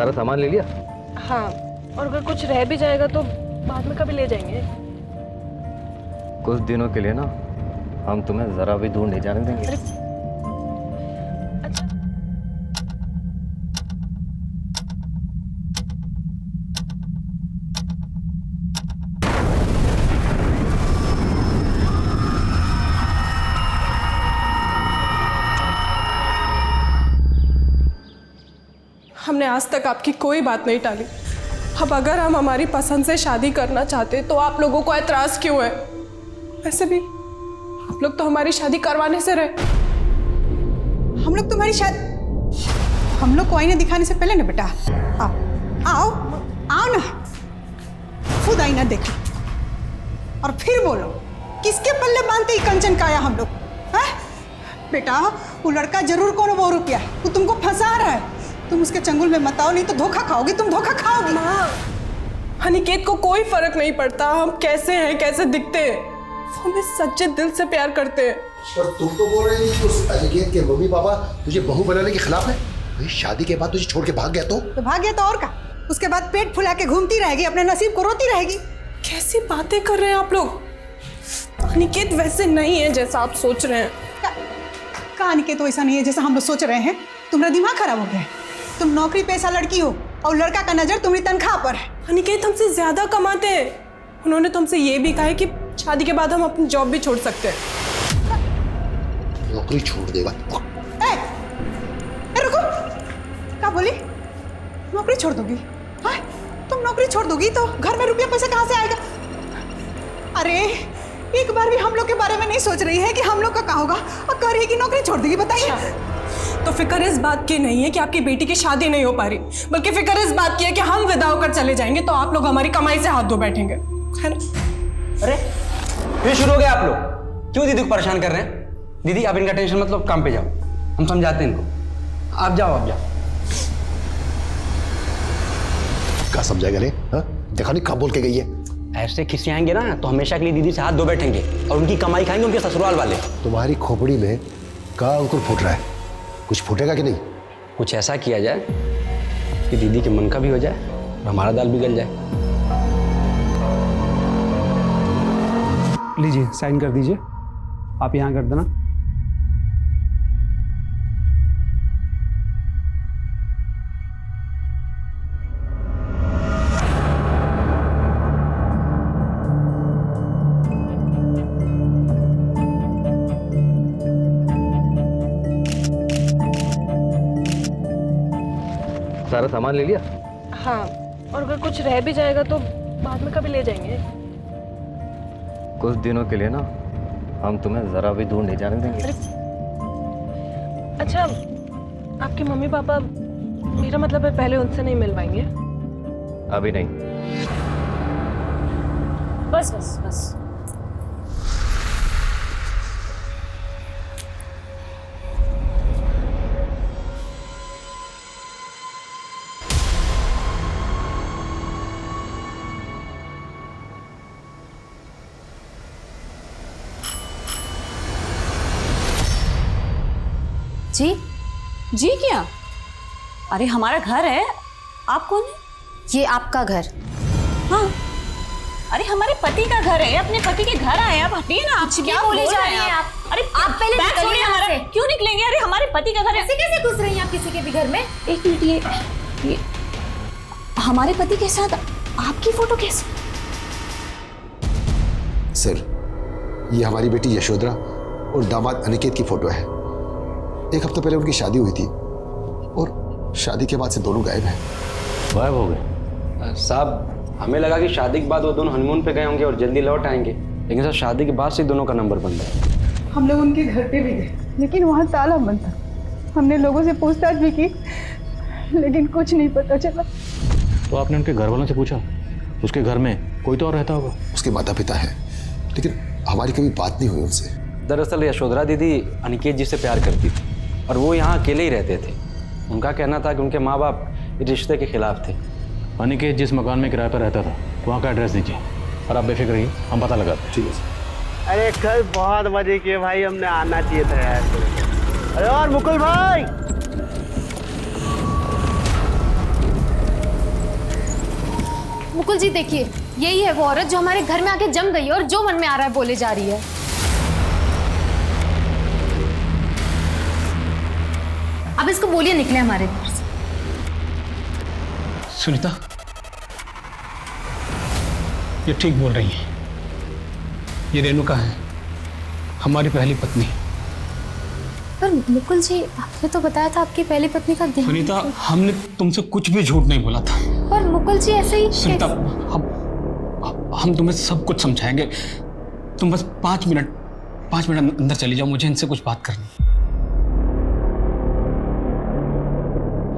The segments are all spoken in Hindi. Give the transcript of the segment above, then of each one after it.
सारा सामान ले लिया? हाँ, और अगर कुछ रह भी जाएगा तो बाद में कभी ले जाएंगे। कुछ दिनों के लिए ना हम तुम्हें जरा भी दूर नहीं जाने देंगे। अच्छा, हमने आज तक आपकी कोई बात नहीं टाली। अब अगर हम हमारी पसंद से शादी करना चाहते तो आप लोगों को एतराज क्यों है? वैसे भी आप लोग तो हमारी शादी करवाने से रहे। हम लोग तुम्हारी शादी, हम लोग को आईने दिखाने से पहले ना बेटा, आओ आओ आओ ना, खुद आईना देखो और फिर बोलो किसके पल्ले बांधते ही कंचन का आया हम लोग हैं? बेटा वो लड़का जरूर कौन वो रुपया है, वो तुमको फंसा रहा है। तुम उसके चंगुल में मत आओ, नहीं तो धोखा खाओगी, तुम धोखा खाओगी। माँ, अनिकेत को कोई फर्क नहीं पड़ता हम कैसे हैं, कैसे दिखते हैं। वो हमें सच्चे दिल से प्यार करते हैं। और तुम तो बोल रही थी उस अनिकेत के मम्मी पापा तुझे बहू बनाने के खिलाफ है। भाई शादी के बाद तुझे छोड़ के भाग गया तो भाग गया तो और का, उसके बाद पेट फुला के घूमती रहेगी, अपने नसीब को रोती रहेगी। कैसी बातें कर रहे हैं आप लोग? अनिकेत वैसे नहीं है जैसा आप सोच रहे हैं। कहा अनिकेत तो ऐसा नहीं है जैसा हम लोग सोच रहे हैं। तुम्हारा दिमाग खराब हो गया है। तुम नौकरी पेशा लड़की हो और लड़का का नजर तुम्हारी तनख्वाह पर है। अनिकेत हमसे ज्यादा कमाते हैं। उन्होंने तो हमसे ये भी कहा है कि शादी के बाद हम अपनी जॉब भी छोड़ सकते हैं। नौकरी छोड़ देगा? रुको, क्या बोली? नौकरी छोड़ दोगी? हाँ, तुम नौकरी छोड़ दोगी तो घर में रुपया पैसा कहाँ से आएगा? अरे एक बार भी हम लोग के बारे में नहीं सोच रही है कि हम लोग का क्या होगा और कह रही है कि नौकरी छोड़ देगी। बताइए। तो फिक्र इस बात की नहीं है कि आपकी बेटी की शादी नहीं हो पा रही, बल्कि फिक्र इस बात की है कि हम विदा होकर चले जाएंगे तो आप लोग हमारी कमाई से हाथ धो बैठेंगे, है ना? अरे फिर शुरू हो गया आप लोग? क्यों दीदी को परेशान कर रहे हैं? दीदी आप इनका टेंशन मत लो, काम पे जाओ, हम समझाते हैं इनको। आप जाओ, आप जाओ। क्या समझाएगा रे? देखा नहीं कब बोल के गई है। ऐसे खिसियाएंगे ना तो हमेशा के लिए दीदी से हाथ धो बैठेंगे और उनकी कमाई खाएंगे उनके ससुराल वाले। तुम्हारी खोपड़ी में का अंकुर फूट रहा है, कुछ फूटेगा कि नहीं? कुछ ऐसा किया जाए कि दीदी के मन का भी हो जाए और हमारा दाल भी गल जाए। लीजिए साइन कर दीजिए, आप यहाँ कर देना। सारा सामान ले लिया? हाँ, और अगर कुछ रह भी जाएगा तो बाद में कभी ले जाएंगे। कुछ दिनों के लिए ना हम तुम्हें जरा भी दूर नहीं जाने देंगे। अच्छा, आपके मम्मी पापा, मेरा मतलब है पहले उनसे नहीं मिलवाएंगे? अभी नहीं। बस बस बस। जी जी क्या? अरे हमारा घर है, आप कौन है? ये आपका घर? हाँ, अरे हमारे पति का घर है, अपने पति के घर आए, आप हटिए ना। आप क्या बोले जा रही हैं आप? अरे आप पहले बैग छोड़िए निकलिए हमारा। यहाँ से। क्यों निकलेंगे? अरे हमारे पति का घर है। कैसे घुस रही हैं आप किसी के भी घर में? एक मिनट, ये हमारे पति के साथ आपकी फोटो कैसे? सर, ये हमारी बेटी यशोधरा और दामाद अनिकेत की फोटो है। एक हफ्ता पहले उनकी शादी हुई थी और शादी के बाद से दोनों गायब हैं। गायब हो गए? साहब हमें लगा कि शादी के बाद वो दोनों हनीमून पे गए होंगे और जल्दी लौट आएंगे, लेकिन सर शादी के बाद से दोनों का नंबर बंद है। हम लोग उनके घर पे भी गए लेकिन वहाँ ताला बंद था। हमने लोगों से पूछताछ भी की लेकिन कुछ नहीं पता चला। तो आपने उनके घर वालों से पूछा? उसके घर में कोई तो और रहता होगा। उसके माता पिता हैं, लेकिन हमारी कभी बात नहीं हुई उनसे। दरअसल यशोधरा दीदी अनिकेत जी से प्यार करती थी और वो यहाँ अकेले ही रहते थे। उनका कहना था कि उनके माँ बाप इस रिश्ते के खिलाफ थे। अनिकेत जिस मकान में किराए पर रहता था वहाँ का एड्रेस दीजिए और आप बेफिक्र रहिए, हम पता लगाते हैं। ठीक है सर। अरे कल बहुत मजे किए भाई, हमने आना चाहिए था यार। अरे और मुकुल भाई, मुकुल जी देखिए, यही है वो औरत जो हमारे घर में आके जम गई है और जो मन में आ रहा है बोले जा रही है। अब इसको बोलिए निकले हमारे घर से। सुनीता, ये ठीक बोल रही है। ये रेणुका है, हमारी पहली पत्नी। पर मुकुल जी, आपने तो बताया था आपकी पहली पत्नी का देहांत। सुनीता, हमने तुमसे कुछ भी झूठ नहीं बोला था। पर मुकुल जी ऐसे ही सुनीता, हम तुम्हें सब कुछ समझाएंगे। तुम बस 5 मिनट अंदर चली जाओ, मुझे इनसे कुछ बात करनी।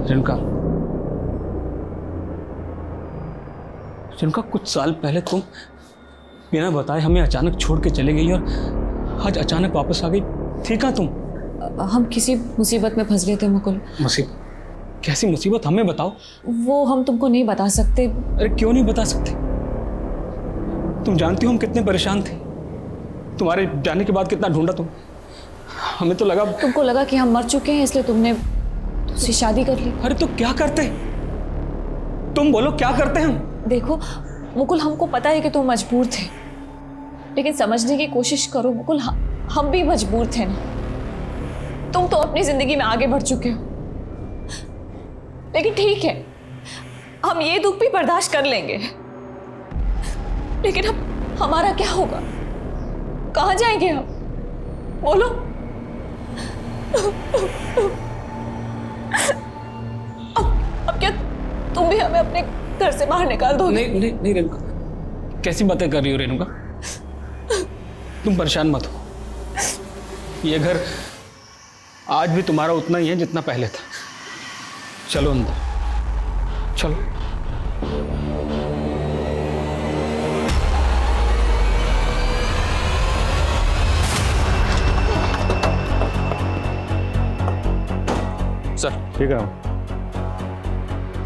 रेणुका, कुछ साल पहले तुम बिना बताए हमें अचानक छोड़ के चले गई और आज अचानक वापस आ गई। ठीक है तुम? हम किसी मुसीबत में फंस गए थे मुकुल। मुसीबत? कैसी मुसीबत, हमें बताओ। वो हम तुमको नहीं बता सकते। अरे क्यों नहीं बता सकते? तुम जानती हो हम कितने परेशान थे। तुम्हारे जाने के बाद कितना ढूंढा तुम। हमें तो लगा, तुमको लगा कि हम मर चुके हैं इसलिए तुमने उससे शादी कर ली। अरे तो क्या करते? तुम बोलो क्या करते हम? देखो मुकुल, हमको पता है कि तुम मजबूर थे, लेकिन समझने की कोशिश करो मुकुल, हम भी मजबूर थे ना। तुम तो अपनी जिंदगी में आगे बढ़ चुके हो, लेकिन ठीक है, हम ये दुख भी बर्दाश्त कर लेंगे। लेकिन अब हमारा क्या होगा? कहाँ जाएंगे हम? बोलो। अब क्या तुम भी हमें अपने घर से बाहर निकाल दोगे? नहीं रेणुका, कैसी बातें कर रही हो रेणुका? तुम परेशान मत हो। ये घर आज भी तुम्हारा उतना ही है जितना पहले था। चलो अंदर, चलो। सर, ठीक है।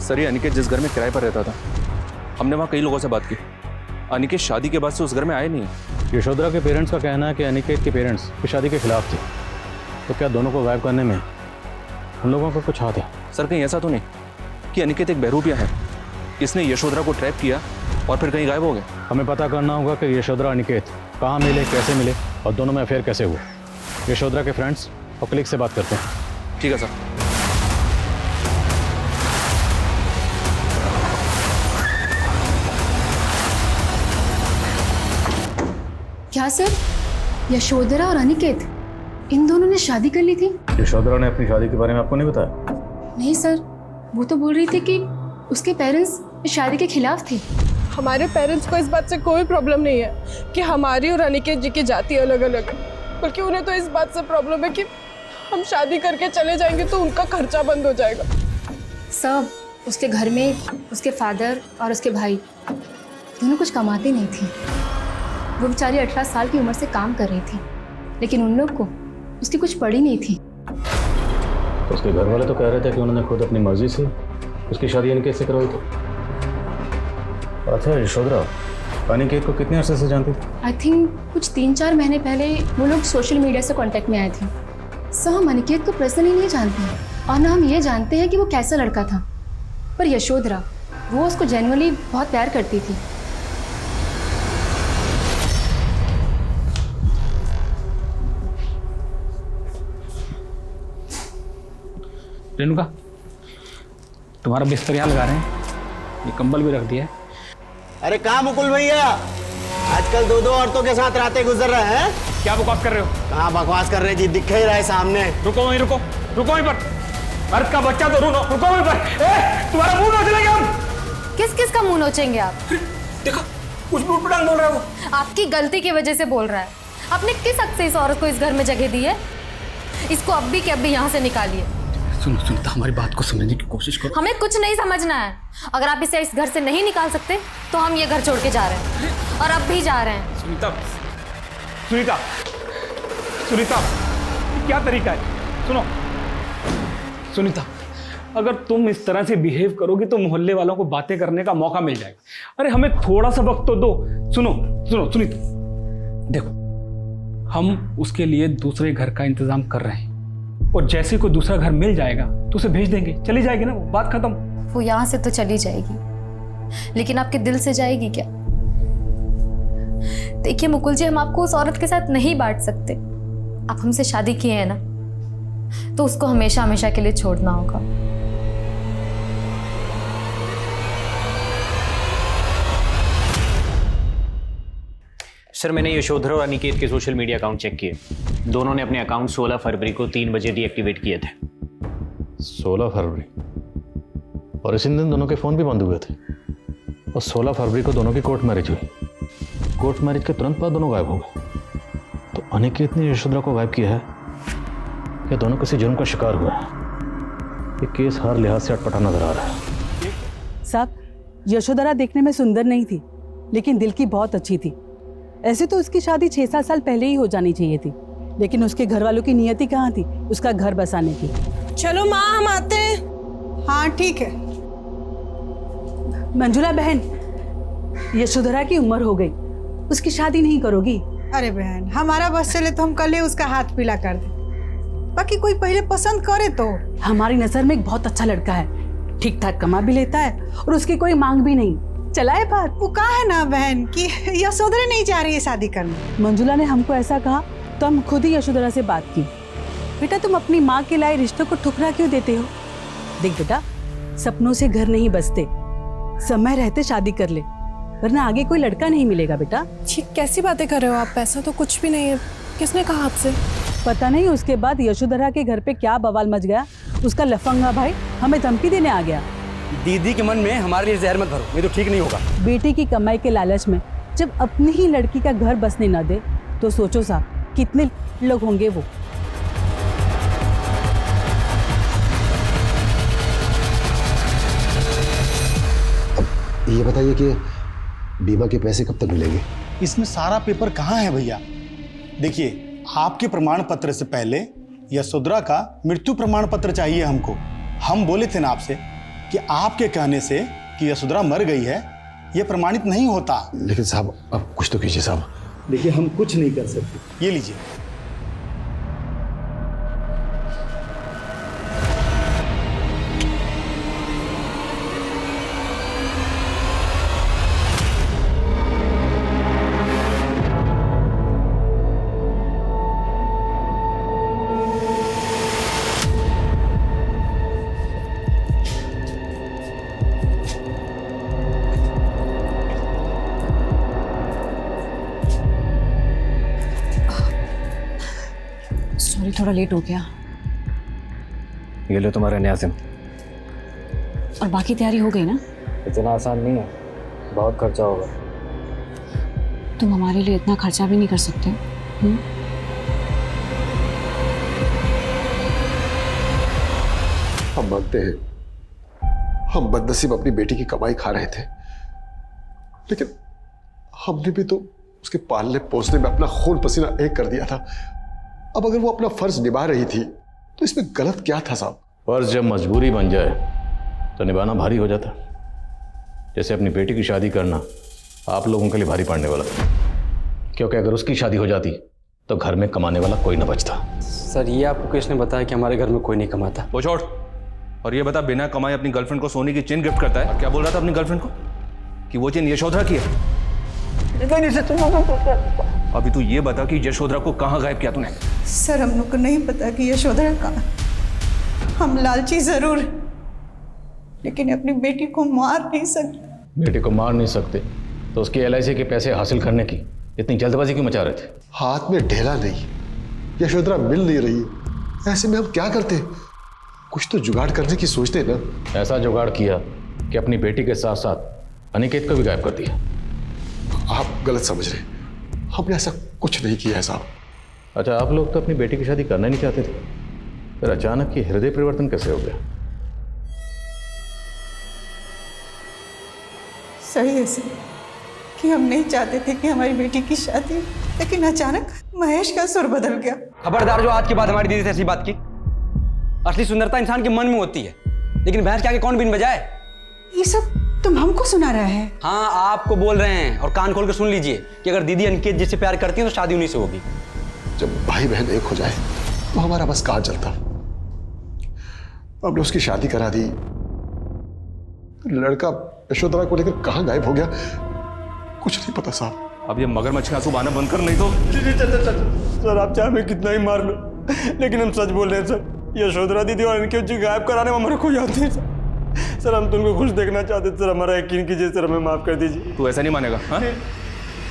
सर, ये अनिकेत जिस घर में किराए पर रहता था, हमने वहाँ कई लोगों से बात की। अनिकेत शादी के बाद से उस घर में आए नहीं। यशोधरा के पेरेंट्स का कहना है कि अनिकेत के पेरेंट्स की शादी के खिलाफ थे। तो क्या दोनों को गायब करने में हम लोगों का कुछ हाथ है? सर, कहीं ऐसा तो नहीं कि अनिकेत एक बहरूपिया है, इसने यशोधरा को ट्रैप किया और फिर कहीं गायब हो गए? हमें पता करना होगा कि यशोधरा अनिकेत कहाँ मिले, कैसे मिले और दोनों में अफेयर कैसे हुए। यशोधरा के फ्रेंड्स और कलीग से बात करते हैं। ठीक है सर। क्या सर, यशोधरा और अनिकेत इन दोनों ने शादी कर ली थी? यशोधरा ने अपनी शादी के बारे में आपको नहीं बताया? नहीं सर, वो तो बोल रही थी कि उसके पेरेंट्स शादी के खिलाफ थे। हमारे पेरेंट्स को इस बात से कोई प्रॉब्लम नहीं है कि हमारी और अनिकेत जी की जाति अलग अलग है, बल्कि उन्हें तो इस बात से प्रॉब्लम है कि हम शादी करके चले जाएंगे तो उनका खर्चा बंद हो जाएगा। सब उसके घर में उसके फादर और उसके भाई दोनों कुछ कमाते नहीं थे। वो बेचारी 18 साल की उम्र से काम कर रही थी, लेकिन उन लोग को उसकी कुछ पड़ी नहीं थी। तो उसके घर वाले तो कह रहे थे कि उन्होंने खुद अपनी मर्जी से उसकी शादी अनिकेत से करवाई थी। अच्छा, यशोधरा अनिकेत को कितने अरसे से जानती थी? आई थिंक कुछ 3-4 महीने पहले वो लोग सोशल मीडिया से कांटेक्ट में आए थे। सो हम अनिकेत को पर्सनली नहीं जानते हैं और ना हम ये जानते हैं कि वो कैसा लड़का था, पर यशोधरा वो उसको जेन्युइनली बहुत प्यार करती थी। रेणुका, तुम्हारा बिस्तर यहाँ लगा रहे हैं, ये कंबल भी रख दिया है। अरे कहाँ मुकुल भैया, आजकल 2-2 औरतों के साथ रातें गुजर रहे हैं। क्या बकवास कर रहे हो? कहाँ बकवास कर रहे जी, दिख ही रहा है सामने। रुको वहीं, रुको वहीं पर। मर्द का बच्चा तो रुको वहीं पर। तुम्हारा मुंह नोच लेंगे हम। किस का मुंह नोचेंगे आप? देखो, कुछ उटपटांग बोल रहा है वो। आपकी गलती की वजह से बोल रहा है। आपने किस हक से इस औरत को इस घर में जगह दी है? इसको अब भी यहाँ से निकालिए। सुनीता, हमारी बात को समझने की कोशिश करो। हमें कुछ नहीं समझना है। अगर आप इसे इस घर से नहीं निकाल सकते तो हम ये घर छोड़ के जा रहे हैं, और अब भी जा रहे हैं। सुनीता, क्या तरीका है? सुनो सुनीता, अगर तुम इस तरह से बिहेव करोगी तो मोहल्ले वालों को बातें करने का मौका मिल जाएगा। अरे हमें थोड़ा सा वक्त तो दो। सुनो सुनीता, देखो, हम उसके लिए दूसरे घर का इंतजाम कर रहे हैं, और जैसे कोई दूसरा घर मिल जाएगा तो उसे भेज देंगे, चली जाएगी ना, वो बात खत्म। वो यहाँ से तो चली जाएगी, लेकिन आपके दिल से जाएगी क्या? देखिए मुकुल जी, हम आपको उस औरत के साथ नहीं बांट सकते। आप हमसे शादी किए हैं ना, तो उसको हमेशा हमेशा के लिए छोड़ना होगा। सर, मैंने यशोधरा और अनिकेत के सोशल मीडिया अकाउंट चेक किए। दोनों ने अपने अकाउंट 16 फरवरी को 3 बजे डीएक्टिवेट किए थे। 16 फरवरी? और इसी दिन दोनों के फ़ोन भी बंद हुए थे। और 16 फरवरी को दोनों की कोर्ट मैरिज हुई। कोर्ट मैरिज के तुरंत बाद दोनों गायब हो गए। तो अनिकेत ने यशोधरा को गायब किया है या दोनों किसी जुर्म का शिकार हुए हैं? ये केस हर लिहाज से अटपटा नजर आ रहा है। साहब, यशोधरा देखने में सुंदर नहीं थी, लेकिन दिल की बहुत अच्छी थी। ऐसे तो उसकी शादी 6-7 साल पहले ही हो जानी चाहिए थी, लेकिन उसके घर वालों की नियति कहाँ थी उसका घर बसाने की। चलो माँ, हम आते हैं। हाँ ठीक है। मंजुला बहन, यशोधरा की उम्र हो गई, उसकी शादी नहीं करोगी? अरे बहन, हमारा बस चले तो हम कल ही उसका हाथ पीला कर दे। बाकी कोई पहले पसंद करे तो। हमारी नजर में एक बहुत अच्छा लड़का है, ठीक ठाक कमा भी लेता है और उसकी कोई मांग भी नहीं। चलाए बात। वो कहा है ना बहन कि यशोधरा नहीं चाह रही है शादी करने। मंजुला ने हमको ऐसा कहा तो हम खुद ही यशोधरा से बात की। बेटा, तुम अपनी माँ के लाए रिश्तों को ठुकरा क्यों देते हो? देख बेटा, सपनों से घर नहीं बसते, समय रहते शादी कर ले, वरना आगे कोई लड़का नहीं मिलेगा। बेटा ठीक, कैसी बातें कर रहे हो आप? ऐसा तो कुछ भी नहीं है। किसने कहा आपसे? पता नहीं उसके बाद यशोधरा के घर पे क्या बवाल मच गया। उसका लफंगा भाई हमें धमकी देने आ गया। दीदी के मन में हमारे लिए जहर मत भरो, ये तो ठीक नहीं होगा। बेटे की कमाई के लालच में जब अपनी ही लड़की का घर बसने न दे तो सोचो साहब कितने लोग होंगे वो। अब ये बताइए कि बीमा के पैसे कब तक मिलेंगे? इसमें सारा पेपर कहाँ है भैया? देखिए, आपके प्रमाण पत्र से पहले यशोधरा का मृत्यु प्रमाण पत्र चाहिए हमको। हम बोले थे ना आपसे कि आपके कहने से कि यशोधरा मर गई है, यह प्रमाणित नहीं होता। लेकिन साहब, अब कुछ तो कीजिए साहब। देखिए, हम कुछ नहीं कर सकते। ये लीजिए। थोड़ा लेट हो गया। ये लो तुम्हारा न्यासिम। और बाकी तैयारी हो गई ना? इतना आसान नहीं है, बहुत खर्चा होगा। तुम हमारे लिए इतना खर्चा भी नहीं कर सकते। हम मानते हैं हम बदनसीब अपनी बेटी की कमाई खा रहे थे, लेकिन हमने भी तो उसके पालने पोसने में अपना खून पसीना एक कर दिया था। अब अगर वो अपना फर्ज निभा रही थी तो इसमें गलत क्या था साहब? फर्ज जब मजबूरी बन जाए तो निभाना भारी हो जाता। जैसे अपनी बेटी की शादी करना आप लोगों के लिए भारी पड़ने वाला था, क्योंकि अगर उसकी शादी हो जाती तो घर में कमाने वाला कोई न बचता। सर, ये आपको किसने बताया कि हमारे घर में कोई नहीं कमाता? वो छोड़, और ये बता, बिना कमाए अपनी गर्लफ्रेंड को सोने की चेन गिफ्ट करता है। और क्या बोल रहा था अपनी गर्लफ्रेंड को कि वो चेन यशोधरा की है? अभी तू ये बता कि यशोधरा को कहाँ गायब किया तूने? सर, हम लोग को नहीं पता कि यशोधरा कहाँ। हम लालची जरूर, लेकिन अपनी बेटी को मार नहीं सकते। बेटी को मार नहीं सकते तो उसकी LIC के पैसे हासिल करने की इतनी जल्दबाजी क्यों मचा रहे थे? हाथ में ढेला नहीं, यशोधरा मिल नहीं रही, ऐसे में हम क्या करते? कुछ तो जुगाड़ करने की सोचते ना। ऐसा जुगाड़ किया कि अपनी बेटी के साथ साथ अनिकेत को भी गायब कर दिया। आप गलत समझ रहे, हमने ऐसा कुछ नहीं किया है साहब। अच्छा, आप लोग तो अपनी बेटी की शादी करना ही नहीं चाहते थे, फिर अचानक ये हृदय परिवर्तन कैसे हो गया? सही है सर कि हम नहीं चाहते थे कि हमारी बेटी की शादी, लेकिन अचानक महेश का सुर बदल गया। खबरदार जो आज की बात हमारी दीदी से ऐसी बात की। असली सुंदरता इंसान के मन में होती है, लेकिन भैंस के आगे कौन बीन बजाए? ये सब तुम हमको सुना रहा है? हाँ, आपको बोल रहे हैं, और कान खोल के सुन लीजिए कि अगर दीदी अनिकेत जिससे प्यार करती है तो शादी उन्हीं से होगी। जब भाई बहन एक हो जाए तो हमारा बस कहाँ चलता। हमने उसकी शादी करा दी, लड़का यशोधरा को लेकर कहाँ गायब हो गया कुछ नहीं पता साहब। अब ये मगरमच्छ के आंसू बहाना बंद कर, नहीं तो सर आप चाहे हमें कितना ही मार लो, लेकिन हम सच बोल रहे हैं सर। यशोधरा दीदी और इनके जी गायब कराने में हमारे कोई आते हैं सर। सर हम तुमको खुश देखना चाहते थे सर, हमारा यकीन कीजिए सर, हमें माफ कर दीजिए। तू ऐसा नहीं मानेगा? हाँ,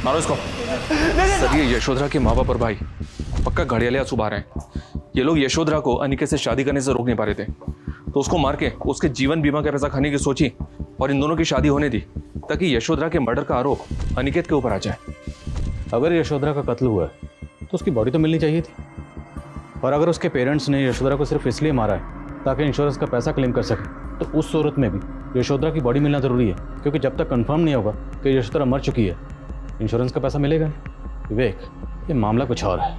मारो इसको। सर ये यशोधरा के माँ बाप और भाई पक्का घड़ियाले आंसू बहा रहे हैं। ये लोग यशोधरा को अनिकेत से शादी करने से रोक नहीं पा रहे थे, तो उसको मार के उसके जीवन बीमा का पैसा खाने की सोची और इन दोनों की शादी होने दी, ताकि यशोधरा के मर्डर का आरोप अनिकेत के ऊपर आ जाए। अगर यशोधरा का कत्ल हुआ है तो उसकी बॉडी तो मिलनी चाहिए थी, और अगर उसके पेरेंट्स ने यशोधरा को सिर्फ इसलिए मारा है ताकि इंश्योरेंस का पैसा क्लेम कर सके, तो उस सूरत में भी यशोधरा की बॉडी मिलना ज़रूरी है, क्योंकि जब तक कंफर्म नहीं होगा कि यशोधरा मर चुकी है इंश्योरेंस का पैसा मिलेगा नहीं। विवेक, ये मामला कुछ और है।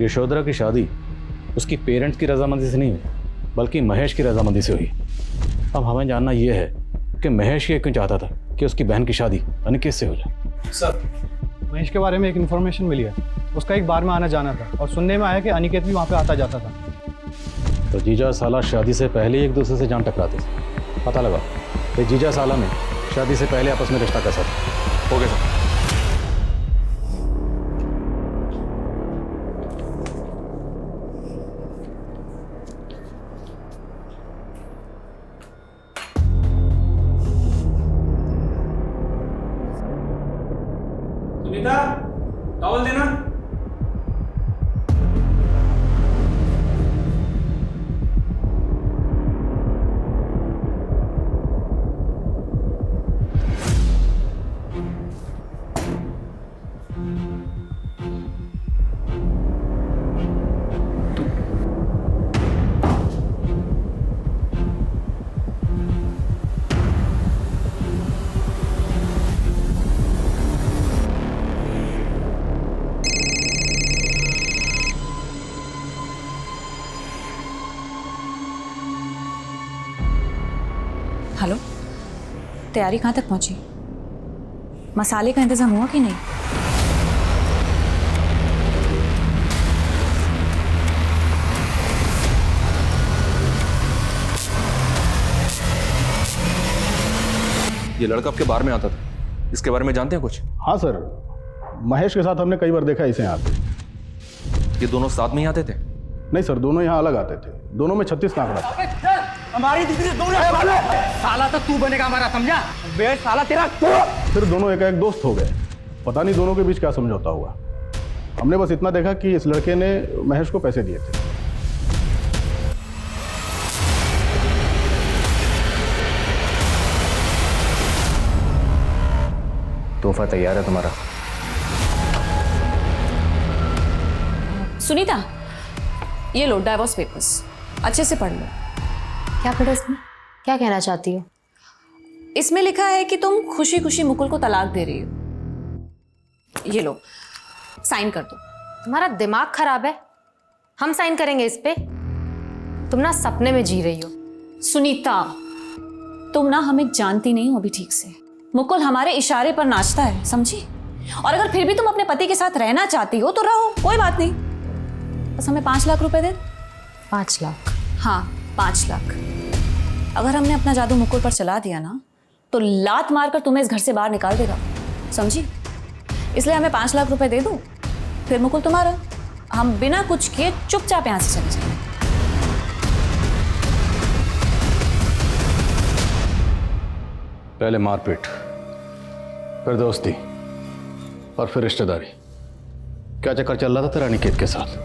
यशोधरा की शादी उसकी पेरेंट्स की रजामंदी से नहीं हुई, बल्कि महेश की रजामंदी से हुई। अब हमें जानना ये है कि महेश ये क्यों चाहता था कि उसकी बहन की शादी अनिकेत से हो जाए। सर महेश के बारे में एक इन्फॉर्मेशन मिली है, उसका एक बार में आना जाना था और सुनने में आया कि अनिकेत भी वहाँ पे आता जाता था। तो जीजा साला शादी से पहले ही एक दूसरे से जान टकराते थे। पता लगा कि जीजा साला में शादी से पहले आपस में रिश्ता कैसा था। हो गया सर। सुनीता, टॉवल देना। हेलो, तैयारी कहाँ तक पहुँची? मसाले का इंतजाम हुआ कि नहीं? ये लड़का आपके बार में आता था, इसके बारे में जानते हैं कुछ? हाँ सर, महेश के साथ हमने कई बार देखा इसे यहाँ पे। ये दोनों साथ में ही आते थे? नहीं सर, दोनों यहाँ अलग आते थे। दोनों में 36 का आंकड़ा था। हमारी दीदी से दूर साला तो तू बनेगा हमारा, समझा? बे साला तेरा। फिर दोनों एक दोस्त हो गए। पता नहीं दोनों के बीच क्या समझौता हुआ। हमने बस इतना देखा कि इस लड़के ने महेश को पैसे दिए थे। तोहफा तैयार है तुम्हारा। सुनीता, ये लो डाइवोर्स पेपर्स, अच्छे से पढ़ लो। क्या पढ़ा इसमें? क्या कहना चाहती हो? इसमें लिखा है कि तुम खुशी खुशी मुकुल को तलाक दे रही हो। ये लो, साइन कर दो। तुम्हारा दिमाग खराब है? हम साइन करेंगे इस पे? तुम ना सपने में जी रही हो। सुनीता, तुम ना हमें जानती नहीं हो अभी ठीक से। मुकुल हमारे इशारे पर नाचता है, समझी? और अगर फिर भी तुम अपने पति के साथ रहना चाहती हो तो रहो, कोई बात नहीं। बस हमें 5 लाख रुपए दे। 5 लाख? हाँ, 5 लाख। अगर हमने अपना जादू मुकुल पर चला दिया ना, तो लात मारकर तुम्हें इस घर से बाहर निकाल देगा, समझी? इसलिए हमें 5 लाख रुपए दे दो, फिर मुकुल तुम्हारा। हम बिना कुछ किए चुपचाप यहां से चले जाएंगे। पहले मारपीट, फिर दोस्ती, और फिर रिश्तेदारी। क्या चक्कर चल रहा था तेरा अनिकेत के साथ?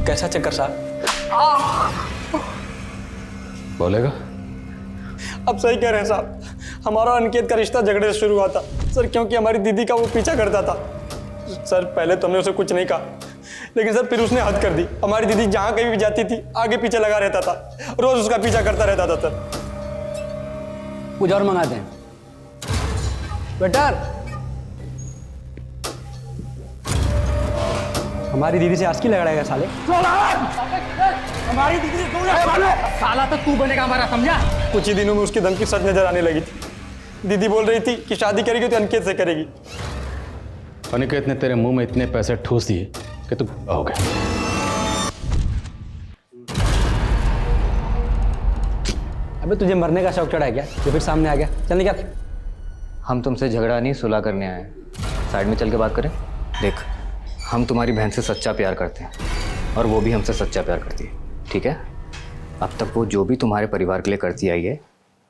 कैसा चक्कर साहब? बोलेगा? अब सही कह रहे हैं साहब, हमारा अनिकेत का रिश्ता झगड़े से शुरू हुआ था सर, क्योंकि हमारी दीदी का वो पीछा करता था। सर पहले तो हमने उसे कुछ नहीं कहा, लेकिन सर फिर उसने हद कर दी। हमारी दीदी जहाँ कहीं भी जाती थी आगे पीछे लगा रहता था, रोज उसका पीछा करता रहता था सर। कुछ और मंगाते हैं बेटर। हमारी दीदी से आस्की लगा साले। हमारी दीदी से दूर रह साला, तो तू बनेगा हमारा, समझा? कुछ ही दिनों में उसकी धमकी सच नजर आने लगी थी। दीदी बोल रही थी कि शादी करेगी तो अनिकेत से करेगी। अनिकेत ने तेरे मुंह में इतने पैसे ठूस दिए कि तू हो गया। अबे अबे तुझे मरने का शौक चढ़ा है क्या जो फिर सामने आ गया? चल निकल। हम तुमसे झगड़ा नहीं सुलह करने आए हैं। साइड में चल के बात करें। देख, हम तुम्हारी बहन से सच्चा प्यार करते हैं और वो भी हमसे सच्चा प्यार करती है, ठीक है? अब तक वो जो भी तुम्हारे परिवार के लिए करती आई है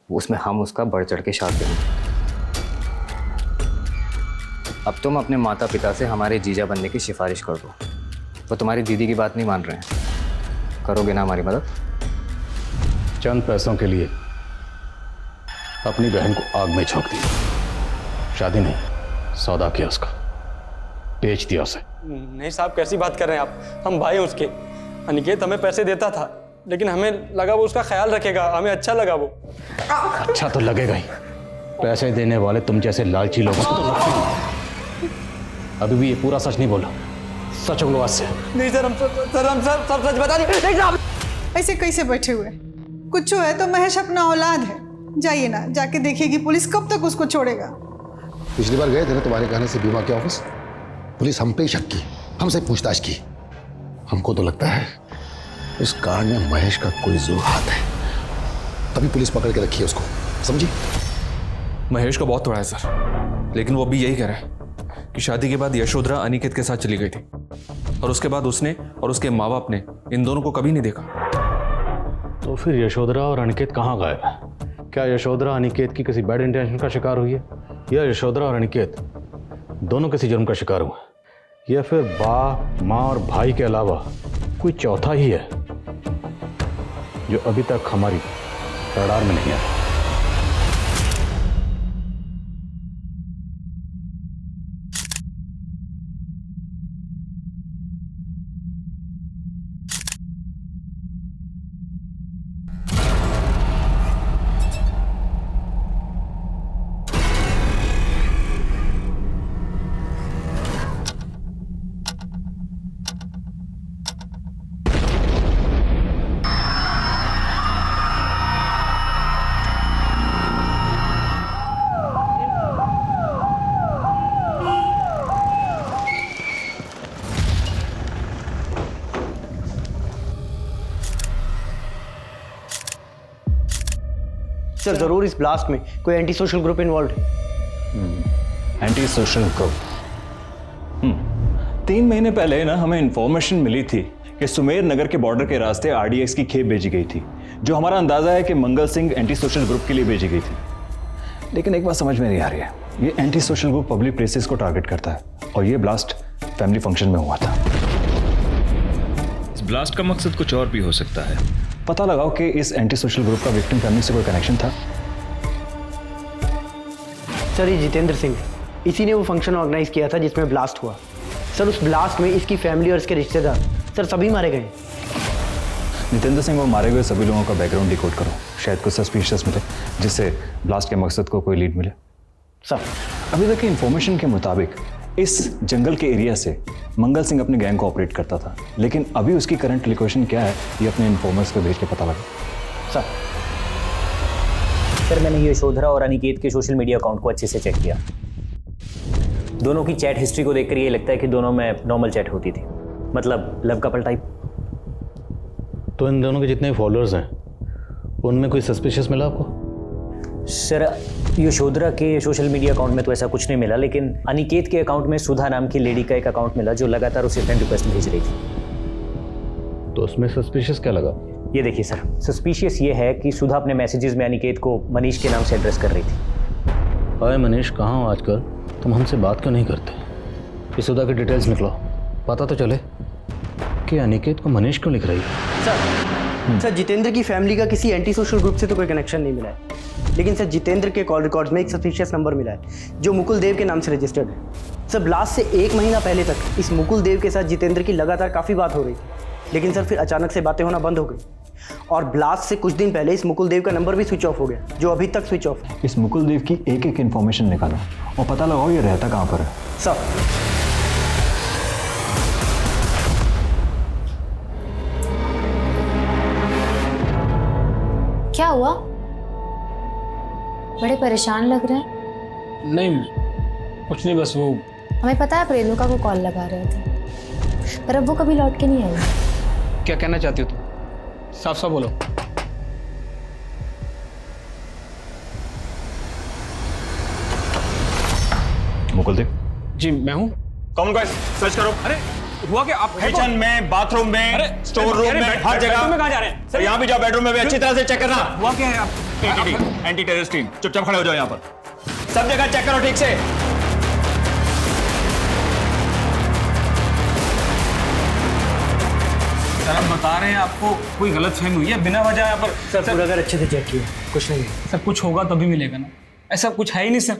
उसमें हम उसका बढ़ चढ़ के साथ देंगे। अब तुम अपने माता पिता से हमारे जीजा बनने की सिफारिश कर दो। वो तुम्हारी दीदी की बात नहीं मान रहे हैं। करोगे ना हमारी मदद? चंद पैसों के लिए अपनी बहन को आग में झोंक दिया। शादी नहीं, सौदा किया उसका, बेच दिया उसे। नहीं साहब, कैसी बात कर रहे हैं आप? हम भाई हैं उसके। अनिकेत हमें पैसे देता था, लेकिन हमें लगा वो उसका ख्याल रखेगा, हमें अच्छा लगा वो। अच्छा तो लगेगा ही। पैसे देने वाले तुम जैसे लालची लोगों को तो लगते ही। अभी भी ये पूरा सच नहीं बोला, सच बोलो आज से। नहीं सर, हम सब सच बता दें। नहीं साहब, ऐसे कैसे बैठे हुए? कुछ है तो महेश अपना औलाद है, जाइए ना, जाके देखिए पुलिस कब तक उसको छोड़ेगा। पिछली बार गए थे ना तुम्हारे कहने से बीमा के ऑफिस, पुलिस हम पे ही शक की, हमसे पूछताछ की। हमको तो लगता है इस कांड में महेश का कोई जरूर हाथ है, तभी पुलिस पकड़ के रखी है उसको, समझी? महेश को बहुत थोड़ा है सर, लेकिन वो भी यही कह रहा है कि शादी के बाद यशोधरा अनिकेत के साथ चली गई थी और उसके बाद उसने और उसके माँ बाप ने इन दोनों को कभी नहीं देखा। तो फिर यशोधरा और अनिकेत कहाँ गायब है? क्या यशोधरा अनिकेत की किसी बैड इंटेंशन का शिकार हुई है, या यशोधरा और अनिकेत दोनों किसी जुर्म का शिकार हुए, या फिर बाप माँ और भाई के अलावा कोई चौथा ही है जो अभी तक हमारी रडार में नहीं आया? सर जरूर इस ब्लास्ट में कोई एंटी सोशल ग्रुप इन्वॉल्व है। Anti social group. 3 महीने पहले ना हमें इंफॉर्मेशन मिली थी कि सुमेर नगर के बॉर्डर के रास्ते आरडीएक्स की खेप भेजी गई थी, जो हमारा अंदाजा है कि Mangal Singh anti social group के लिए भेजी गई थी। लेकिन एक बात समझ में नहीं आ रही है, ये anti social group public places को टारगेट करता है और ये ब्लास्ट फैमिली फंक्शन में हुआ था। इस ब्लास्ट का मकसद कुछ और भी हो सकता है। पता लगाओ कि इस एंटी सोशल ग्रुप का विक्टिम फैमिली से कोई कनेक्शन था। सर ये जितेंद्र सिंह, इसी ने वो फंक्शन ऑर्गेनाइज किया था जिसमें ब्लास्ट हुआ। सर उस ब्लास्ट में इसकी फैमिली और इसके रिश्तेदार सर सभी मारे गए। जितेंद्र सिंह और मारे गए सभी लोगों का बैकग्राउंड डिकोड करो, शायद कुछ सस्पिशियस मिले जिससे ब्लास्ट के मकसद को कोई लीड मिले। सर अभी तक की इंफॉर्मेशन के मुताबिक इस जंगल के एरिया से मंगल सिंह अपने गैंग को ऑपरेट करता था, लेकिन अभी उसकी करंट लोकेशन क्या है ये अपने इन्फॉर्मर्स को भेज के पता लगा। सर मैंने यशोधरा और अनिकेत के सोशल मीडिया अकाउंट को अच्छे से चेक किया। दोनों की चैट हिस्ट्री को देखकर ये लगता है कि दोनों में नॉर्मल चैट होती थी, मतलब लव कपल टाइप। तो इन दोनों के जितने फॉलोअर्स हैं उनमें कोई सस्पिशियस मिला आपको? सर यशोधरा के सोशल मीडिया अकाउंट में तो ऐसा कुछ नहीं मिला, लेकिन अनिकेत के अकाउंट में सुधा नाम की लेडी का एक अकाउंट मिला जो लगातार उसे फ्रेंड रिक्वेस्ट भेज रही थी। तो उसमें सस्पिशियस क्या लगा? ये देखिए सर, सस्पिशियस ये है कि सुधा अपने मैसेजेस में अनिकेत को मनीष के नाम से एड्रेस कर रही थी। हाय मनीष, कहाँ हो आजकल? तुम हमसे बात क्यों नहीं करते? ये सुधा की डिटेल्स निकलो, पता तो चले कि अनिकेत को मनीष क्यों लिख रही है। सर जितेंद्र की फैमिली का किसी एंटी सोशल ग्रुप से तो कोई कनेक्शन नहीं मिला है, लेकिन सर जितेंद्र के कॉल रिकॉर्ड्स में एक सस्पिशियस नंबर मिला है जो मुकुल देव के नाम से रजिस्टर्ड है। सर ब्लास्ट से 1 महीना पहले तक इस मुकुल देव के साथ जितेंद्र की लगातार काफ़ी बात हो रही थी, लेकिन सर फिर अचानक से बातें होना बंद हो गई और ब्लास्ट से कुछ दिन पहले इस मुकुल देव का नंबर भी स्विच ऑफ हो गया, जो अभी तक स्विच ऑफ है। इस मुकुल देव की एक एक इन्फॉर्मेशन निकालो और पता लगाओ ये रहता कहाँ पर है। सर क्या हुआ? बड़े परेशान लग रहे हैं। नहीं कुछ नहीं, बस वो हमें पता है रेणुका को कॉल लगा रहे थे, पर अब वो कभी लौट के नहीं आई। क्या कहना चाहती हो तुम? साफ साफ बोलो। जी मैं हूँ। कौन गाइस सर्च करो। अरे हुआ क्या? आप किचन में, बाथरूम में, स्टोर रूम में, हर जगह। में कहाँ जा रहे हैं सर? यहाँ भी जाओ, बेडरूम में भी अच्छी तरह से चेक करना। हुआ क्या है? आप एंटी टेररिस्ट टीम चुपचाप खड़े हो जाओ यहाँ पर, सब जगह चेक करो ठीक से। सर हम बता रहे हैं आपको कोई गलत फहमी हुई है बिना वजह यहाँ पर। सर पूरा घर अच्छे से चेक किया, कुछ नहीं है। सर कुछ होगा तभी मिलेगा ना, ऐसा कुछ है ही नहीं सर।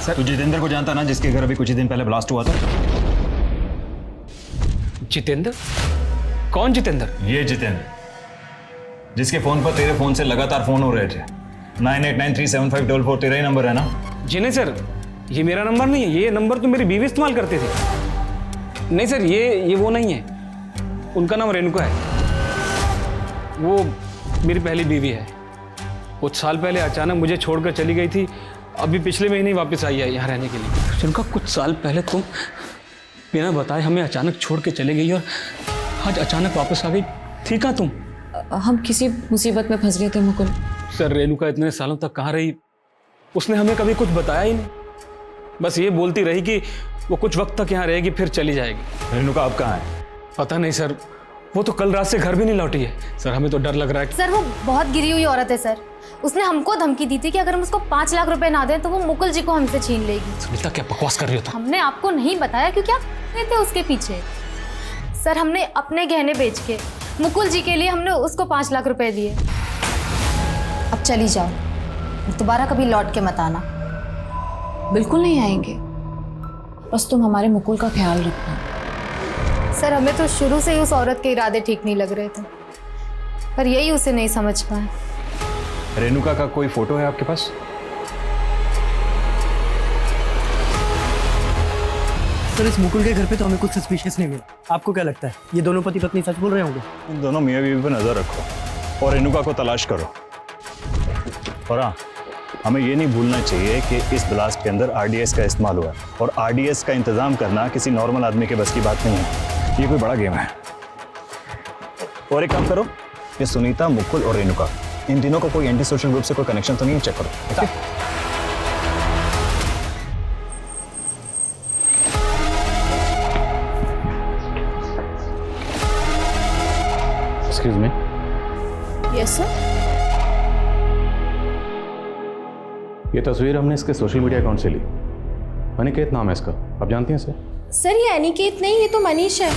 तू जितेंद्र को जानता ना, जिसके घर अभी कुछ ही दिन पहले ब्लास्ट हुआ था? जितेंद्र? कौन जितेंद्र? ये जितेंद्र जिसके फोन पर तेरे फोन से लगातार फोन हो रहे थे। 98937544 तेरा ही नंबर है ना? जी नहीं सर, ये मेरा नंबर नहीं है, ये नंबर तो मेरी बीवी इस्तेमाल करती थी। नहीं सर, ये वो नहीं है, उनका नाम रेणुका है, वो मेरी पहली बीवी है। कुछ साल पहले अचानक मुझे छोड़कर चली गई थी, अभी पिछले महीने वापस आई है यहाँ रहने के लिए। जिनका कुछ साल पहले तुम बिना बताए हमें अचानक छोड़ के चले गई और आज अचानक वापस आ गई, ठीक है तुम? हम किसी मुसीबत में फंस गए थे मुकुल। सर रेणुका इतने सालों तक कहाँ रही, उसने हमें कभी कुछ बताया ही नहीं, बस ये बोलती रही कि वो कुछ वक्त तक यहाँ रहेगी फिर चली जाएगी। रेणुका अब कहाँ है? पता नहीं सर, वो तो कल रात से घर भी नहीं लौटी है। सर हमें तो डर लग रहा है। सर वो बहुत गिरी हुई औरत है सर, उसने हमको धमकी दी थी कि अगर हम उसको 5 लाख रुपए ना दें तो वो मुकुल जी को हमसे छीन लेगी। सुनीता क्या बकवास कर रही हो तुम? हमने आपको नहीं बताया क्योंकि आप गए थे उसके पीछे। सर हमने अपने गहने बेच के मुकुल जी के लिए हमने उसको 5 लाख रुपए दिए। अब चली जाओ, दोबारा कभी लौट के मत आना। बिल्कुल नहीं आएंगे, बस तुम हमारे मुकुल का ख्याल रखना। सर हमें तो शुरू से ही उस औरत के इरादे ठीक नहीं लग रहे थे, पर यही उसे नहीं समझ पाए। रेणुका का कोई फोटो है आपके पास? सर इस मुकुल के घर पे तो हमें कुछ सस्पिशियस नहीं मिला। आपको क्या लगता है ये दोनों पति पत्नी सच बोल रहे होंगे? इन दोनों मियाँ बीवी पर नजर रखो और रेणुका को तलाश करो। और हाँ, हमें ये नहीं भूलना चाहिए कि इस ब्लास्ट के अंदर आरडीएस का इस्तेमाल हुआ है और आरडीएस का इंतजाम करना किसी नॉर्मल आदमी के बस की बात नहीं है, ये कोई बड़ा गेम है। और एक काम करो, ये सुनीता, मुकुल और रेणुका, इन तीनों को कोई एंटी सोशल ग्रुप से कोई कनेक्शन तो नहीं, चेक करो। Excuse me. Yes sir. ये तस्वीर हमने इसके सोशल मीडिया अकाउंट से ली। अनिकेत नाम है इसका, आप जानती हैं इसे? सर ये अनिकेत नहीं, ये तो मनीष है,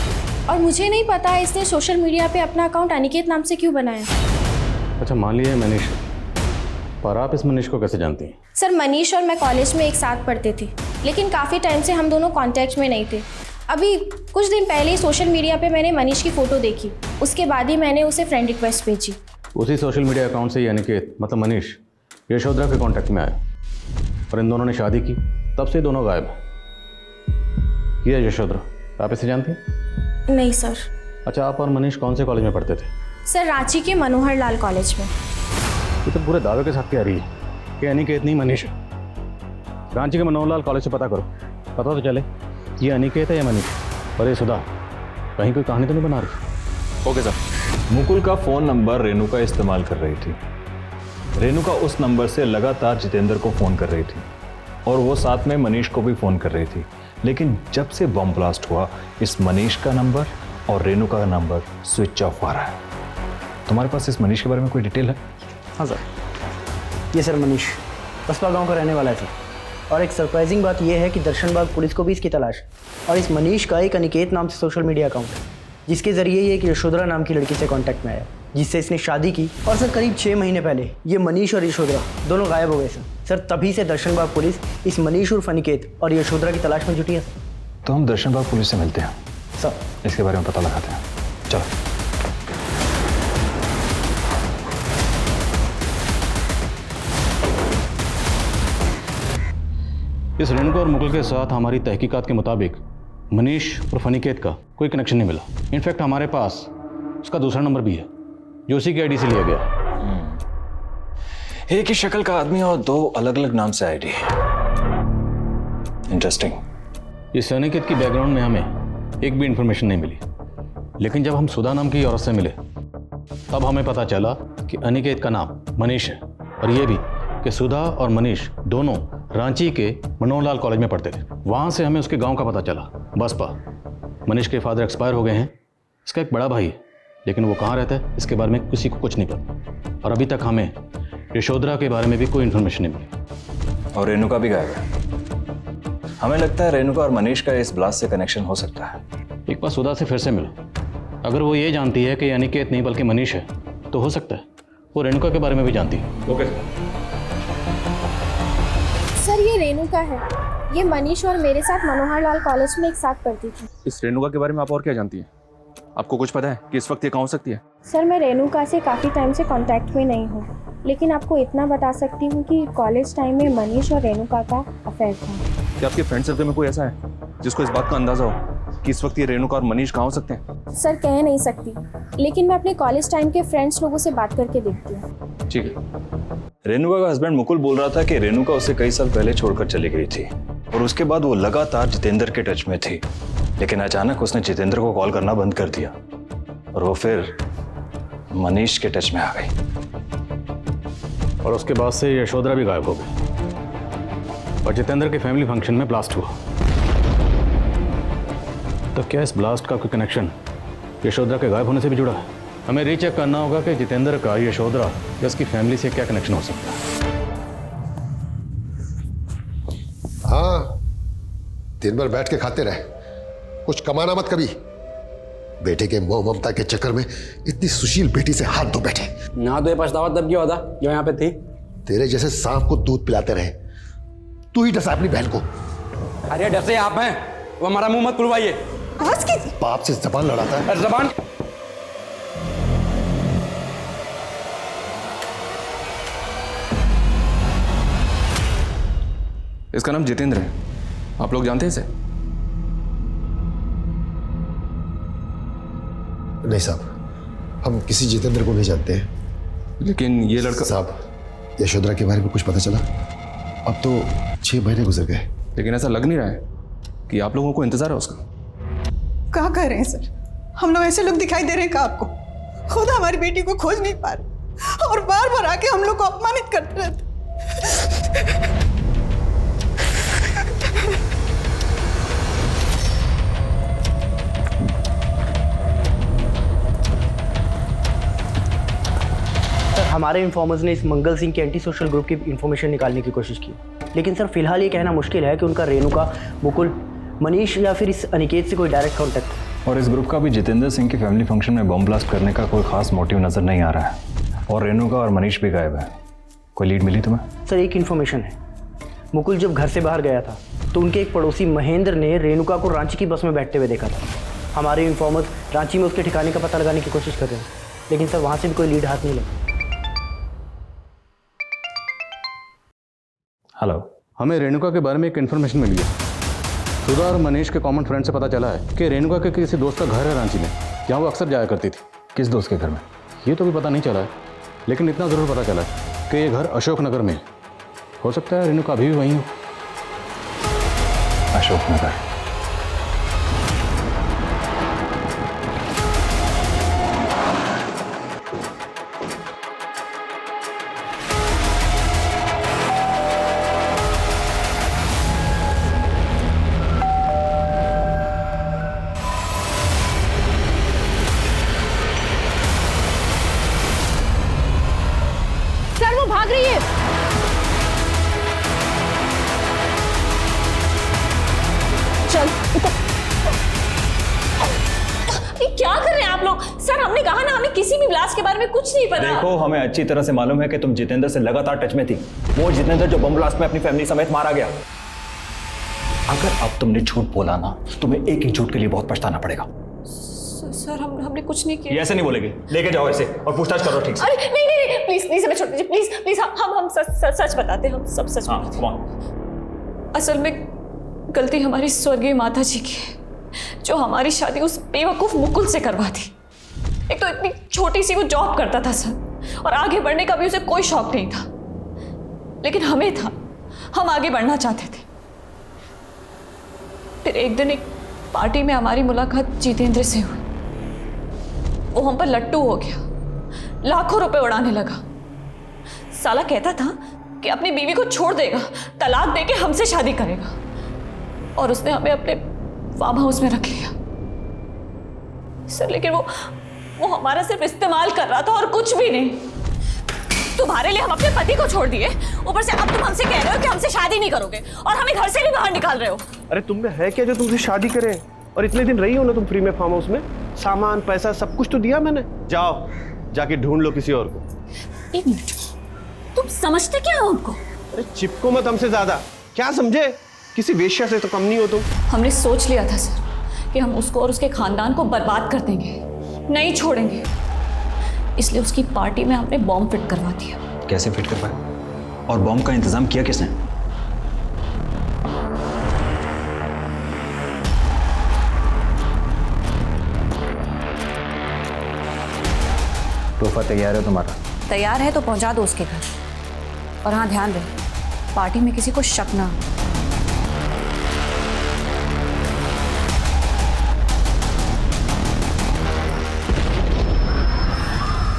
और मुझे नहीं पता इसने सोशल मीडिया पे अपना अकाउंट अनिकेत नाम से क्यों बनाया। अच्छा मान लिया मनीष, पर आप इस मनीष को कैसे जानती हैं? सर मनीष और मैं कॉलेज में एक साथ पढ़ते थे, लेकिन काफ़ी टाइम से हम दोनों कांटेक्ट में नहीं थे। अभी कुछ दिन पहले ही सोशल मीडिया पे मैंने मनीष की फ़ोटो देखी, उसके बाद ही मैंने उसे फ्रेंड रिक्वेस्ट भेजी। उसी सोशल मीडिया अकाउंट से ही अनिकेत मतलब मनीष यशोधरा के कांटेक्ट में आया और इन दोनों ने शादी की, तब से दोनों गायब हैं। ये यशोधरा, आप इसे जानती हैं? नहीं सर। अच्छा, आप और मनीष कौन से कॉलेज में पढ़ते थे? सर रांची के मनोहर लाल कॉलेज में। ये तो पूरे दावे के साथ कह रही है कि अनिकेत नहीं मनीष है। रांची के मनोहर लाल कॉलेज से पता करो, पता तो चले ये अनिकेत है या मनीष। और ये सुधा कहीं कोई कहानी तो नहीं बना रही? Okay sir. मुकुल का फोन नंबर रेणुका इस्तेमाल कर रही थी। रेणुका उस नंबर से लगातार जितेंद्र को फोन कर रही थी और वो साथ में मनीष को भी फोन कर रही थी। लेकिन जब से बम ब्लास्ट हुआ, इस मनीष का नंबर और रेणुका का नंबर स्विच ऑफ आ रहा है। तुम्हारे पास इस मनीष के बारे में कोई डिटेल है? हाँ सर, ये सर मनीष कस्बा गांव का रहने वाला है सर। और एक सरप्राइजिंग बात यह है कि दर्शनबाग पुलिस को भी इसकी तलाश है। और इस मनीष का एक अनिकेत नाम से सोशल मीडिया अकाउंट है, जिसके जरिए ये एक यशोधरा नाम की लड़की से कांटेक्ट में आया, जिससे इसने शादी की। और सर करीब 6 महीने पहले ये मनीष और यशोधरा दोनों गायब हो गए सर। तभी से दर्शनबाग पुलिस इस मनीष उर्फ अनिकेत और यशोधरा की तलाश में जुटी है सर। तो हम दर्शनबाग पुलिस से मिलते हैं सर, इसके बारे में पता लगाते हैं। चलो। इस रेणुका और मुकुल के साथ हमारी तहकीकात के मुताबिक मनीष और अनिकेत का कोई कनेक्शन नहीं मिला। इनफैक्ट हमारे पास उसका दूसरा नंबर भी है जो उसी की आईडी से लिया गया। एक ही शक्ल का आदमी और 2 अलग अलग नाम से आईडी। इंटरेस्टिंग। इस अनिकेत की बैकग्राउंड में हमें एक भी इंफॉर्मेशन नहीं मिली, लेकिन जब हम सुधा नाम की औरत से मिले तब हमें पता चला कि अनिकेत का नाम मनीष है और ये भी कि सुधा और मनीष दोनों रांची के मनोहरलाल कॉलेज में पढ़ते थे। वहाँ से हमें उसके गांव का पता चला, बसपा। मनीष के फादर एक्सपायर हो गए हैं। इसका एक बड़ा भाई है, लेकिन वो कहाँ रहता है इसके बारे में किसी को कुछ नहीं पता। और अभी तक हमें यशोधरा के बारे में भी कोई इन्फॉर्मेशन नहीं मिली। और रेणुका भी गायब है। हमें लगता है रेणुका और मनीष का इस ब्लास्ट से कनेक्शन हो सकता है। एक बार सुधा से फिर से मिलो। अगर वो ये जानती है कि अनिकेत नहीं बल्कि मनीष है, तो हो सकता है वो रेणुका के बारे में भी जानती है। ओके सर, ये रेणुका है। ये मनीष और मेरे साथ मनोहरलाल कॉलेज में एक साथ पढ़ती थी। इस रेणुका के बारे में आप और क्या जानती हैं? आपको कुछ पता है कि इस वक्त ये कहाँ हो सकती है? सर, मैं रेणुका से काफ़ी टाइम से कांटेक्ट में नहीं हूँ, लेकिन आपको इतना बता सकती हूँ कि कॉलेज टाइम में मनीष और रेणुका का अफेयर था। क्या आपके फ्रेंड सर्कल में कोई ऐसा है जिसको इस बात का अंदाजा हो कि इस वक्त ये रेणुका और मनीष कहाँ हो सकते हैं? सर, कह नहीं सकती, लेकिन मैं अपने कॉलेज टाइम के फ्रेंड्स लोगों से बात करके देखती हूँ। ठीक है। रेणुका का हस्बैंड मुकुल बोल रहा था कि रेणुका उसे कई साल पहले छोड़कर चली गई थी और उसके बाद वो लगातार जितेंद्र के टच में थी, लेकिन अचानक उसने जितेंद्र को कॉल करना बंद कर दिया और वो फिर मनीष के टच में आ गई। और उसके बाद से यशोधरा भी गायब हो गई और जितेंद्र के फैमिली फंक्शन में ब्लास्ट हुआ। तो क्या इस ब्लास्ट का कोई कनेक्शन यशोधरा के गायब होने से भी जुड़ा है? हमें रीचेक करना होगा कि जितेंद्र का यशोधरा या उसकी फैमिली से क्या कनेक्शन हो सकता है। हाँ, दिन भर बैठ के खाते रहे, कुछ कमाना मत कभी। बेटे के मोह ममता के चक्कर में इतनी सुशील बेटी से हाथ धो बैठे। ना तो ये पछतावा तब क्यों होता जो यहाँ पे थी? तेरे जैसे सांप को दूध पिलाते रहे। तू ही डसा अपनी बहन को। अरे डसे आप हैं, वो हमारा मुंह मत खुलवाइए। बाप से जबान लड़ाता है। जबान इसका नाम जितेंद्र है। आप लोग जानते हैं इसे? नहीं साहब, हम किसी जितेंद्र को नहीं जानते हैं। लेकिन ये लड़का साहब, यशोधरा के बारे में कुछ पता चला? अब तो 6 महीने गुजर गए। लेकिन ऐसा लग नहीं रहा है कि आप लोगों को इंतजार है उसका। क्या कह रहे हैं सर? हम लोग ऐसे लोग दिखाई दे रहे हैं क्या आपको? खुद हमारी बेटी को खोज नहीं पा रहे और बार बार आके हम लोग को अपमानित करते रहते। सर, हमारे इन्फॉर्मर्स ने इस मंगल सिंह के एंटी सोशल ग्रुप की इन्फॉर्मेशन निकालने की कोशिश की, लेकिन सर फिलहाल ये कहना मुश्किल है कि उनका रेणुका, मुकुल, मनीष या फिर इस अनिकेत से कोई डायरेक्ट कॉन्टैक्ट है। और इस ग्रुप का भी जितेंद्र सिंह की फैमिली फंक्शन में बम ब्लास्ट करने का कोई खास मोटिव नजर नहीं आ रहा है। और रेणुका और मनीष भी गायब है। कोई लीड मिली तुम्हें? सर, एक इन्फॉर्मेशन है। मुकुल जब घर से बाहर गया था तो उनके एक पड़ोसी महेंद्र ने रेणुका को रांची की बस में बैठते हुए देखा था। हमारे इन्फॉर्मर्स रांची में उसके ठिकाने का पता लगाने की कोशिश कर रहे हैं, लेकिन सर वहाँ से भी कोई लीड हाथ नहीं लगा। हेलो, हमें रेणुका के बारे में एक इन्फॉर्मेशन मिली है। सुधा और मनीष के कॉमन फ्रेंड से पता चला है कि रेणुका के किसी दोस्त का घर है रांची में, जहाँ वो अक्सर जाया करती थी। किस दोस्त के घर में? ये तो भी पता नहीं चला है, लेकिन इतना ज़रूर पता चला है कि ये घर अशोकनगर में है। हो सकता है रेणुका अभी भी वहीं हो। अशोकनगर? सर, वो भाग रही है। चल, ये क्या कर रहे हैं आप लोग? सर, हमने कहा ना, हमें किसी भी ब्लास्ट के बारे में कुछ नहीं पता। देखो, हमें अच्छी तरह से मालूम है कि तुम जितेंद्र से लगातार टच में थी। वो जितेंद्र जो बम ब्लास्ट में अपनी फैमिली समेत मारा गया। अगर अब तुमने झूठ बोला ना, तुम्हें एक एक झूठ के लिए बहुत पछताना पड़ेगा। सर, हमने कुछ नहीं किया। ये ऐसे नहीं बोलेगी। लेके जाओ इसे और पूछताछ करो ठीक से। अरे नहीं नहीं नहीं, प्लीज प्लीज हमें छोड़ दीजिए, प्लीज प्लीज। हम सच बताते हैं, हम सब सच बताते हैं। असल में गलती हमारी स्वर्गीय माता जी की है, जो हमारी शादी उस बेवकूफ मुकुल से करवा दी। एक तो इतनी छोटी सी वो जॉब करता था सर, और आगे बढ़ने का भी उसे कोई शौक नहीं था, लेकिन हमें था। हम आगे बढ़ना चाहते थे। फिर एक दिन एक पार्टी में हमारी मुलाकात जितेंद्र से हुई। वो हम पर लट्टू हो गया, लाखों रुपए उड़ाने लगा। साला कहता था कि अपनी बीवी को छोड़ देगा, तलाक देके हमसे शादी करेगा, और उसने हमें अपने फार्म हाउस में रख लिया। सर लेकिन वो हमारा सिर्फ इस्तेमाल कर रहा था और कुछ भी नहीं। तुम्हारे लिए हम अपने पति को छोड़ दिए, ऊपर से अब तुम हमसे कह रहे हो कि हमसे शादी नहीं करोगे और हमें घर से भी बाहर निकाल रहे हो। अरे तुम में है क्या जो तुमसे शादी करे? और इतने दिन रही हो ना तुम फ्री में फार्म हाउस में, सामान पैसा सब कुछ तो दिया मैंने। जाओ जाके ढूंढ लो किसी और को। एक मिनट, तुम समझते क्या हो हमको? अरे चिपको मत हमसे ज्यादा, क्या समझे? किसी वेश्या से तो कम नहीं हो तुम। हमने सोच लिया था सर कि हम उसको और उसके खानदान को बर्बाद कर देंगे, नहीं छोड़ेंगे, इसलिए उसकी पार्टी में हमने बॉम्ब फिट करवा दिया। कैसे फिट कर पाए? और बॉम्ब का इंतजाम किया किसने? तोहफा तैयार है तुम्हारा? तैयार है तो पहुंचा दो उसके घर। और हाँ, ध्यान रहे पार्टी में किसी को शक ना हो।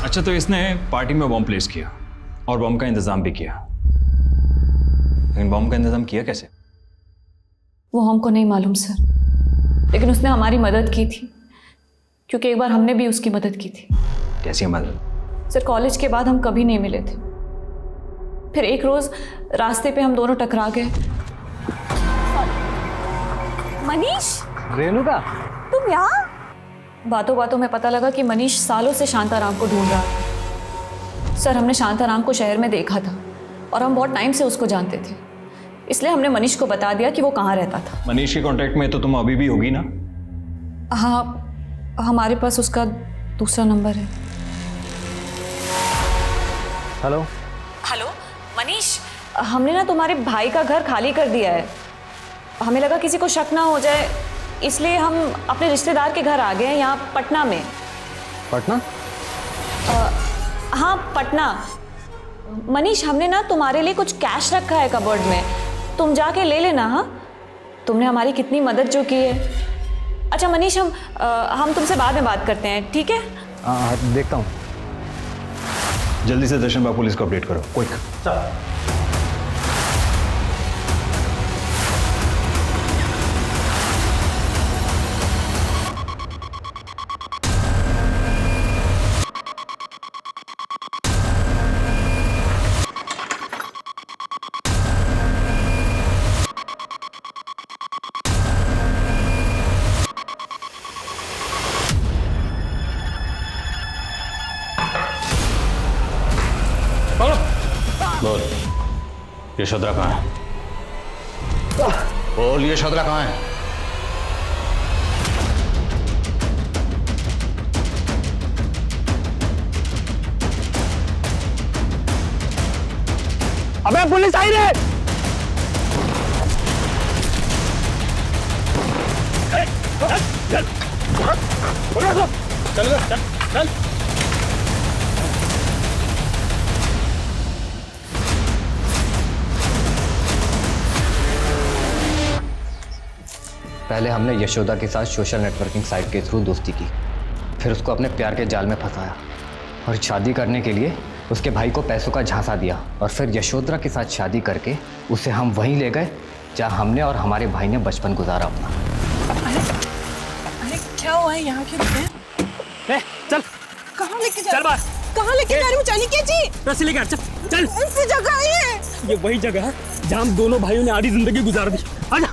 अच्छा, तो इसने पार्टी में बॉम्ब प्लेस किया और बॉम्ब का इंतजाम भी किया, लेकिन बॉम्ब का इंतजाम किया कैसे? वो हमको नहीं मालूम सर, लेकिन उसने हमारी मदद की थी, क्योंकि एक बार हमने भी उसकी मदद की थी। कैसी मदद? सर कॉलेज के बाद हम कभी नहीं मिले थे, फिर एक रोज रास्ते पे हम दोनों टकरा गए। मनीष, रेणुका, तुम यहाँ? बातों बातों में पता लगा कि मनीष सालों से शांताराम को ढूंढ रहा था। सर हमने शांताराम को शहर में देखा था और हम बहुत टाइम से उसको जानते थे, इसलिए हमने मनीष को बता दिया कि वो कहाँ रहता था। मनीष के कांटेक्ट में तो तुम अभी भी होगी ना? हाँ, हमारे पास उसका दूसरा नंबर है। हेलो हेलो मनीष, हमने ना तुम्हारे भाई का घर खाली कर दिया है। हमें लगा किसी को शक ना हो जाए, इसलिए हम अपने रिश्तेदार के घर आ गए हैं, यहाँ पटना में। पटना? हाँ पटना। मनीष, हमने ना तुम्हारे लिए कुछ कैश रखा है कबर्ड में, तुम जाके ले लेना। हाँ, तुमने हमारी कितनी मदद जो की है। अच्छा मनीष, हम तुमसे बाद में बात करते हैं, ठीक है? हाँ देखता हूँ। जल्दी से दर्शन बाबू पुलिस को अपडेट करो, क्विक। बोल, यशोधरा कहाँ है? बोल, यशोधरा कहाँ है? अबे पुलिस आई रे! चल चल चल चल। पहले हमने यशोदा के साथ सोशल नेटवर्किंग साइट के थ्रू दोस्ती की, फिर उसको अपने प्यार के जाल में फंसाया और शादी करने के लिए उसके भाई को पैसों का झांसा दिया, और फिर यशोधरा के साथ शादी करके उसे हम वहीं ले गए जहाँ हमने और हमारे भाई ने बचपन गुजारा अपना। अरे क्या हुआ है? यहाँ क्यों रुके? चल। कहाँ लेके जा? चल बाहर। कहाँ लेके जा रही हूँ? अनिकेत जी, रस्सी लेकर चल चल। ऐसी जगह है ये, वही जगह है जहाँ हम दोनों भाइयों ने आधी जिंदगी गुजार दी। आजा।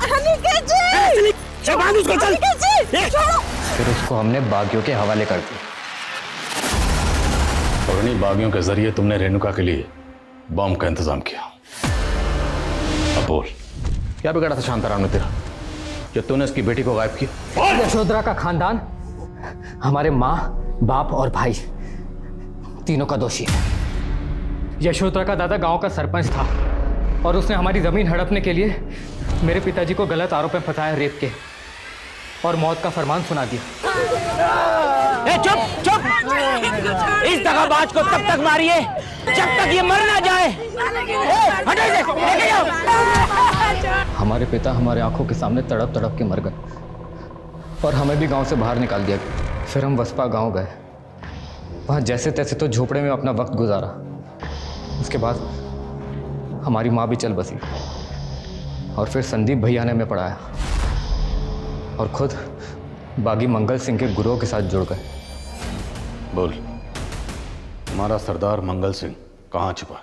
अनिकेत जी, चल बांध उसको, चल। अनिकेत जी, छोड़ो। फिर उसको हमने बागियों के हवाले कर दिया और उन्हीं बागियों के जरिए तुमने रेणुका के लिए बॉम्ब का इंतजाम किया। अब बोल, क्या बिगाड़ा था शांताराम ने तेरा जब तूने उसकी बेटी को गायब किया? यशोधरा का खानदान हमारे माँ, बाप और भाई तीनों का दोषी है। यशोधरा का दादा गांव का सरपंच था और उसने हमारी जमीन हड़पने के लिए मेरे पिताजी को गलत आरोप में फंसाया, रेप के, और मौत का फरमान सुना दिया। चुप चुप, इस दगाबाज को तब तक मारिए जब तक ये मर ना जाए। हटो इसे, लेके जाओ। हमारे पिता हमारे आंखों के सामने तड़प तड़प के मर गए और हमें भी गांव से बाहर निकाल दिया गया। फिर हम वसपा गांव गए, वहाँ जैसे तैसे तो झोपड़े में अपना वक्त गुजारा। उसके बाद हमारी माँ भी चल बसी और फिर संदीप भैया ने हमें पढ़ाया और खुद बागी मंगल सिंह के गुरुओं के साथ जुड़ गए। बोल, हमारा सरदार मंगल सिंह कहाँ छुपा है?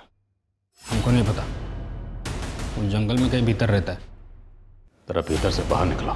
हमको नहीं पता, वो जंगल में कहीं भीतर रहता है। तेरा भीतर से बाहर निकला।